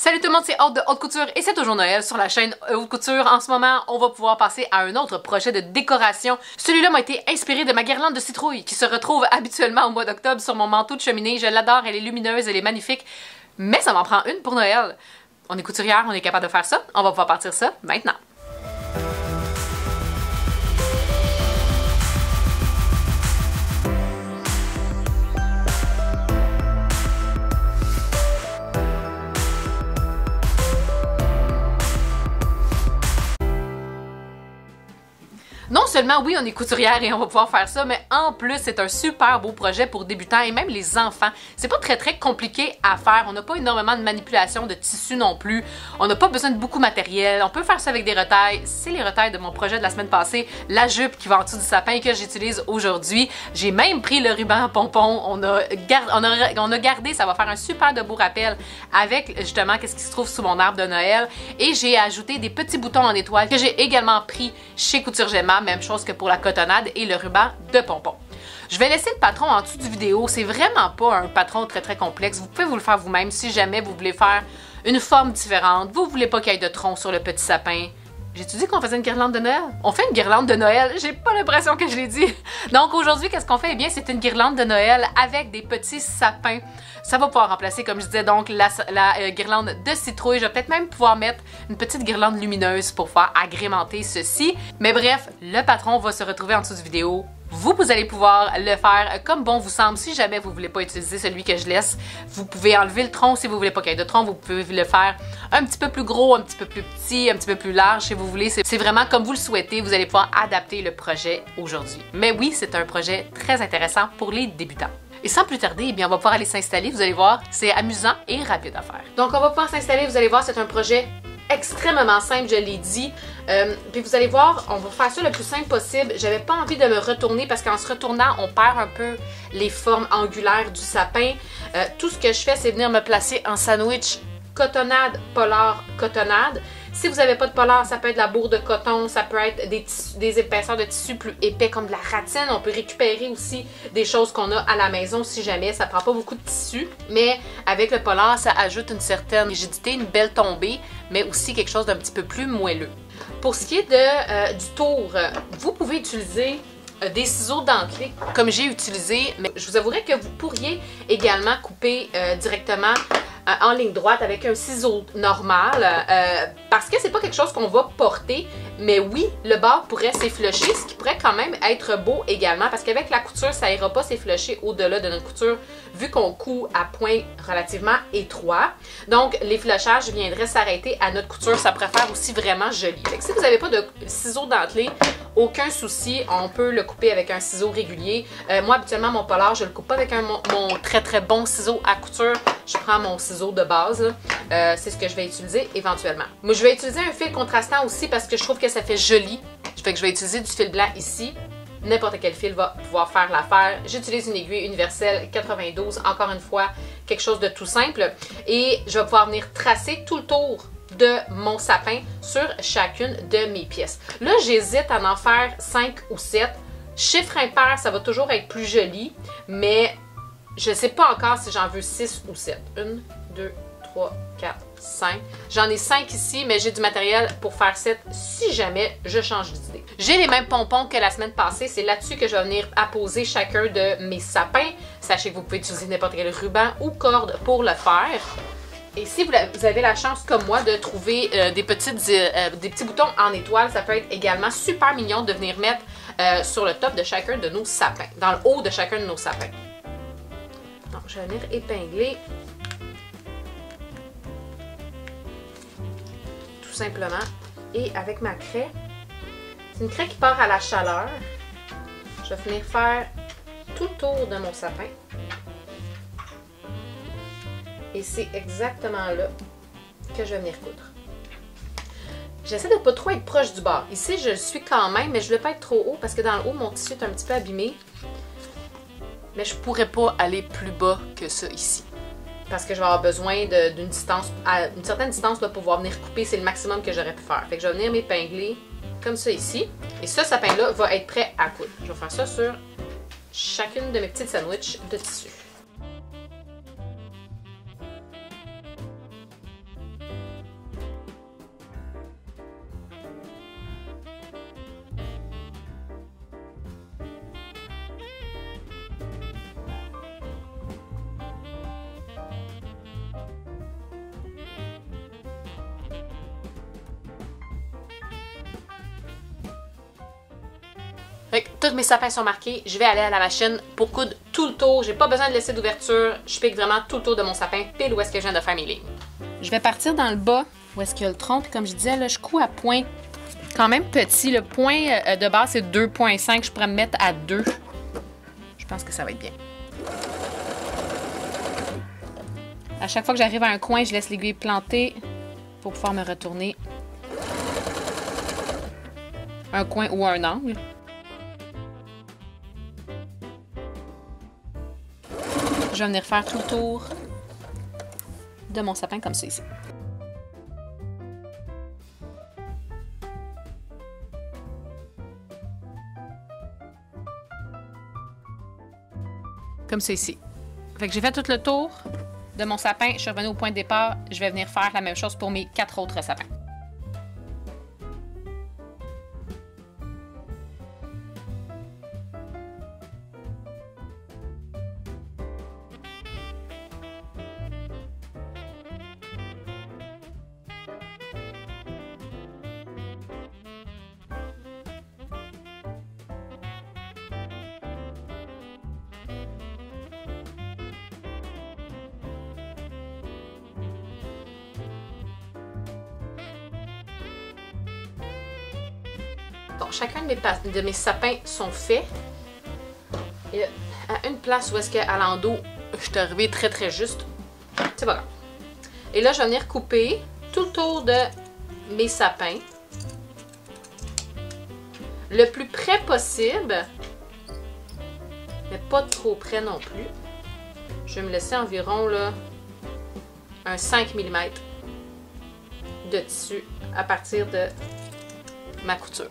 Salut tout le monde, c'est Aude de Haute Couture et c'est toujours Noël sur la chaîne Haute Couture. En ce moment, on va pouvoir passer à un autre projet de décoration. Celui-là m'a été inspiré de ma guirlande de citrouille qui se retrouve habituellement au mois d'octobre sur mon manteau de cheminée. Je l'adore, elle est lumineuse, elle est magnifique, mais ça m'en prend une pour Noël. On est couturière, on est capable de faire ça. On va pouvoir partir ça maintenant. Non seulement, oui, on est couturière et on va pouvoir faire ça, mais en plus, c'est un super beau projet pour débutants et même les enfants. C'est pas très compliqué à faire. On n'a pas énormément de manipulation de tissu non plus. On n'a pas besoin de beaucoup de matériel. On peut faire ça avec des retailles. C'est les retailles de mon projet de la semaine passée. La jupe qui va en dessous du sapin que j'utilise aujourd'hui. J'ai même pris le ruban pompon. On a gardé, ça va faire un super de beau rappel avec justement qu'est-ce qui se trouve sous mon arbre de Noël. Et j'ai ajouté des petits boutons en étoile que j'ai également pris chez Couture Gemma. Même chose que pour la cotonnade et le ruban de pompon. Je vais laisser le patron en dessous du vidéo. C'est vraiment pas un patron très complexe. Vous pouvez vous le faire vous-même si jamais vous voulez faire une forme différente. Vous voulez pas qu'il y ait de tronc sur le petit sapin. J'ai-tu dit qu'on faisait une guirlande de Noël? On fait une guirlande de Noël, j'ai pas l'impression que je l'ai dit. Donc aujourd'hui, qu'est-ce qu'on fait? Eh bien, c'est une guirlande de Noël avec des petits sapins. Ça va pouvoir remplacer, comme je disais, donc la guirlande de citrouille. Je vais peut-être même pouvoir mettre une petite guirlande lumineuse pour faire agrémenter ceci. Mais bref, le patron va se retrouver en dessous de vidéo. Vous allez pouvoir le faire comme bon vous semble. Si jamais vous ne voulez pas utiliser celui que je laisse, vous pouvez enlever le tronc. Si vous ne voulez pas qu'il y ait de tronc, vous pouvez le faire un petit peu plus gros, un petit peu plus petit, un petit peu plus large si vous voulez. C'est vraiment comme vous le souhaitez. Vous allez pouvoir adapter le projet aujourd'hui. Mais oui, c'est un projet très intéressant pour les débutants. Et sans plus tarder, eh bien, on va pouvoir aller s'installer. Vous allez voir, c'est amusant et rapide à faire. Donc, on va pouvoir s'installer. Vous allez voir, c'est un projet extrêmement simple, je l'ai dit. Puis vous allez voir, on va faire ça le plus simple possible. J'avais pas envie de me retourner parce qu'en se retournant, on perd un peu les formes angulaires du sapin. Tout ce que je fais, c'est venir me placer en sandwich cotonnade, polar, cotonnade. Si vous n'avez pas de polar, ça peut être de la bourre de coton, ça peut être des épaisseurs de tissu plus épais comme de la ratine. On peut récupérer aussi des choses qu'on a à la maison si jamais. Ça prend pas beaucoup de tissu, mais avec le polar, ça ajoute une certaine rigidité, une belle tombée, mais aussi quelque chose d'un petit peu plus moelleux. Pour ce qui est du tour, vous pouvez utiliser des ciseaux dentelés comme j'ai utilisé, mais je vous avouerai que vous pourriez également couper directement en ligne droite avec un ciseau normal parce que c'est pas quelque chose qu'on va porter, mais oui, le bord pourrait s'efflocher, ce qui pourrait quand même être beau également parce qu'avec la couture, ça ira pas s'efflocher au-delà de notre couture vu qu'on coud à point relativement étroit. Donc, l'efflochage viendrait s'arrêter à notre couture. Ça pourrait faire aussi vraiment joli. Fait que si vous n'avez pas de ciseaux dentelés, aucun souci, on peut le couper avec un ciseau régulier. Moi, habituellement, mon polar, je le coupe pas avec mon très bon ciseau à couture. Je prends mon ciseau de base. C'est ce que je vais utiliser éventuellement. Moi, je vais utiliser un fil contrastant aussi parce que je trouve que ça fait joli. Fait que je vais utiliser du fil blanc ici. N'importe quel fil va pouvoir faire l'affaire. J'utilise une aiguille universelle 92, encore une fois, quelque chose de tout simple. Et je vais pouvoir venir tracer tout le tour de mon sapin sur chacune de mes pièces. Là, j'hésite à en faire 5 ou 7. Chiffre impair, ça va toujours être plus joli, mais je ne sais pas encore si j'en veux 6 ou 7. 1, 2, 3, 4, 5. J'en ai 5 ici, mais j'ai du matériel pour faire 7 si jamais je change d'idée. J'ai les mêmes pompons que la semaine passée. C'est là-dessus que je vais venir apposer chacun de mes sapins. Sachez que vous pouvez utiliser n'importe quel ruban ou corde pour le faire. Et si vous avez la chance, comme moi, de trouver des petits boutons en étoile, ça peut être également super mignon de venir mettre sur le top de chacun de nos sapins, dans le haut de chacun de nos sapins. Donc, je vais venir épingler tout simplement. Et avec ma craie, c'est une craie qui part à la chaleur. Je vais venir faire tout le tour de mon sapin. Et c'est exactement là que je vais venir coudre. J'essaie de ne pas trop être proche du bord. Ici, je le suis quand même, mais je ne veux pas être trop haut parce que dans le haut, mon tissu est un petit peu abîmé. Mais je ne pourrais pas aller plus bas que ça ici. Parce que je vais avoir besoin d'une distance, à une certaine distance là, pour pouvoir venir couper. C'est le maximum que j'aurais pu faire. Fait que je vais venir m'épingler comme ça ici. Et ce sapin-là va être prêt à coudre. Je vais faire ça sur chacune de mes petites sandwichs de tissu. tous mes sapins sont marqués, je vais aller à la machine pour coudre tout le tour. J'ai pas besoin de laisser d'ouverture. Je pique vraiment tout le tour de mon sapin, pile où est-ce que je viens de faire mes lignes. Je vais partir dans le bas, où est-ce qu'il y a le tronc. Puis comme je disais, là, je couds à point quand même petit. Le point de base, c'est 2,5. Je pourrais me mettre à 2. Je pense que ça va être bien. À chaque fois que j'arrive à un coin, je laisse l'aiguille planter pour pouvoir me retourner. Un coin ou un angle. Je vais venir faire tout le tour de mon sapin comme ça ici. Comme ça ici. Fait que j'ai fait tout le tour de mon sapin. Je suis revenue au point de départ. Je vais venir faire la même chose pour mes 4 autres sapins. Bon, chacun de mes sapins sont faits. Et à une place où est-ce qu'à l'endos, je suis arrivée très juste. C'est pas grave. Et là, je vais venir couper tout le tour de mes sapins. Le plus près possible. Mais pas trop près non plus. Je vais me laisser environ là, un 5 mm de tissu à partir de ma couture.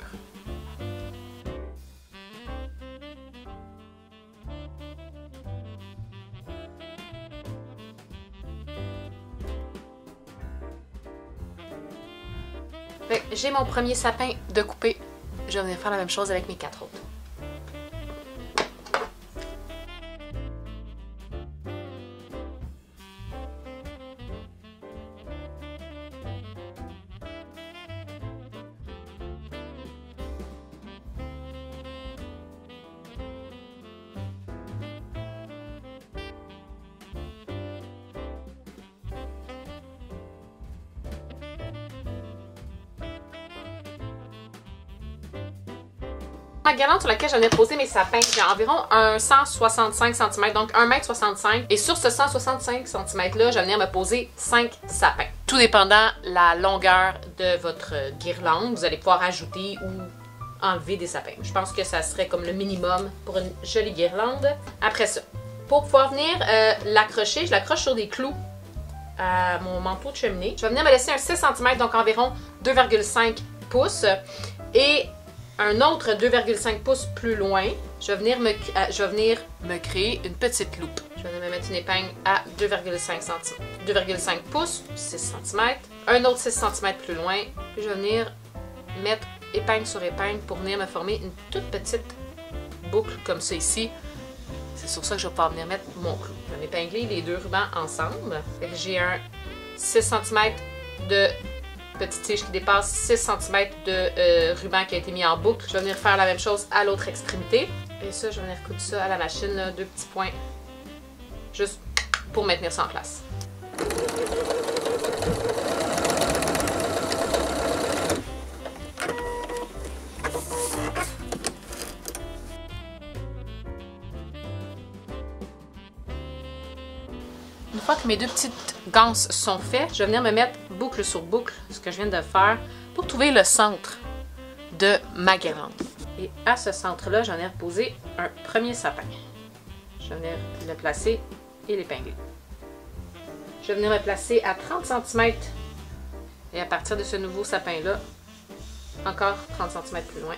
J'ai mon premier sapin de couper. Je vais venir faire la même chose avec mes 4 autres. La guirlande sur laquelle j'en ai posé mes sapins, j'ai environ un 165 cm, donc 1,65 m. Et sur ce 165 cm-là, je vais venir me poser 5 sapins. Tout dépendant la longueur de votre guirlande, vous allez pouvoir ajouter ou enlever des sapins. Je pense que ça serait comme le minimum pour une jolie guirlande. Après ça, pour pouvoir venir l'accrocher, je l'accroche sur des clous à mon manteau de cheminée. Je vais venir me laisser un 6 cm, donc environ 2,5 pouces. Et un autre 2,5 pouces plus loin, je vais venir me créer une petite loupe. Je vais venir me mettre une épingle à 2,5 pouces, 6 cm. Un autre 6 cm plus loin. Puis je vais venir mettre épingle sur épingle pour venir me former une toute petite boucle comme ça ici. C'est sur ça que je vais pouvoir venir mettre mon clou. Je vais épingler les deux rubans ensemble. J'ai un 6 cm de petite tige qui dépasse 6 cm de ruban qui a été mis en boucle. Je vais venir faire la même chose à l'autre extrémité. Et ça, je vais venir coudre ça à la machine, là, 2 petits points, juste pour maintenir ça en place. Une fois que mes 2 petites ganses sont faites, je vais venir me mettre boucle sur boucle, ce que je viens de faire, pour trouver le centre de ma guirlande. Et à ce centre-là, je vais venir poser un premier sapin. Je vais venir le placer et l'épingler. Je vais venir me placer à 30 cm et à partir de ce nouveau sapin-là, encore 30 cm plus loin,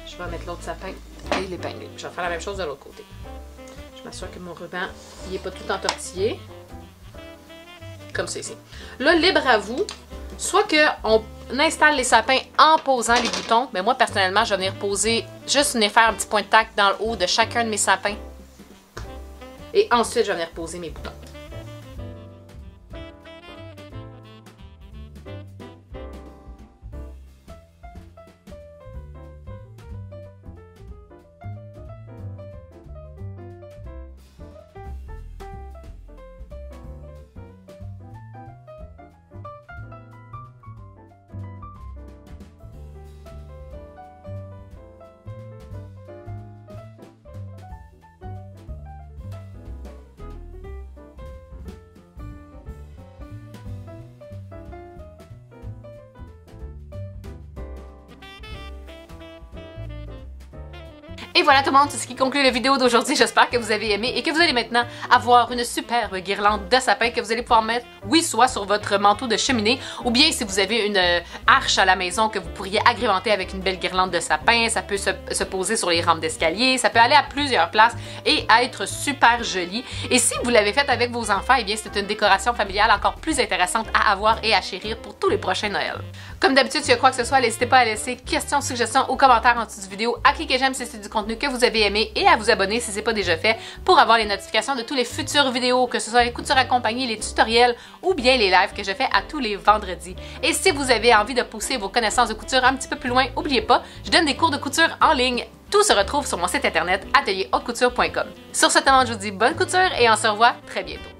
je vais mettre l'autre sapin et l'épingler. Je vais faire la même chose de l'autre côté. Je m'assure que mon ruban n'est pas tout entortillé. Comme ça ici. Là, libre à vous. Soit qu'on installe les sapins en posant les boutons. Mais moi, personnellement, je vais venir poser, juste venir faire un petit point de tac dans le haut de chacun de mes sapins. Et ensuite, je vais venir poser mes boutons. Et voilà tout le monde, c'est ce qui conclut la vidéo d'aujourd'hui. J'espère que vous avez aimé et que vous allez maintenant avoir une superbe guirlande de sapin que vous allez pouvoir mettre, oui, soit sur votre manteau de cheminée, ou bien si vous avez une arche à la maison que vous pourriez agrémenter avec une belle guirlande de sapin, ça peut se poser sur les rampes d'escalier, ça peut aller à plusieurs places et être super joli. Et si vous l'avez fait avec vos enfants, eh bien c'est une décoration familiale encore plus intéressante à avoir et à chérir pour tous les prochains Noëls. Comme d'habitude, s'il y a quoi que ce soit, n'hésitez pas à laisser questions, suggestions ou commentaires en dessous de vidéo, à cliquer j'aime si c'est du contenu que vous avez aimé et à vous abonner si ce n'est pas déjà fait pour avoir les notifications de tous les futures vidéos, que ce soit les coutures accompagnées, les tutoriels ou bien les lives que je fais à tous les vendredis. Et si vous avez envie de pousser vos connaissances de couture un petit peu plus loin, n'oubliez pas, je donne des cours de couture en ligne. Tout se retrouve sur mon site internet atelierhautecouture.com. Sur ce, je vous dis bonne couture et on se revoit très bientôt.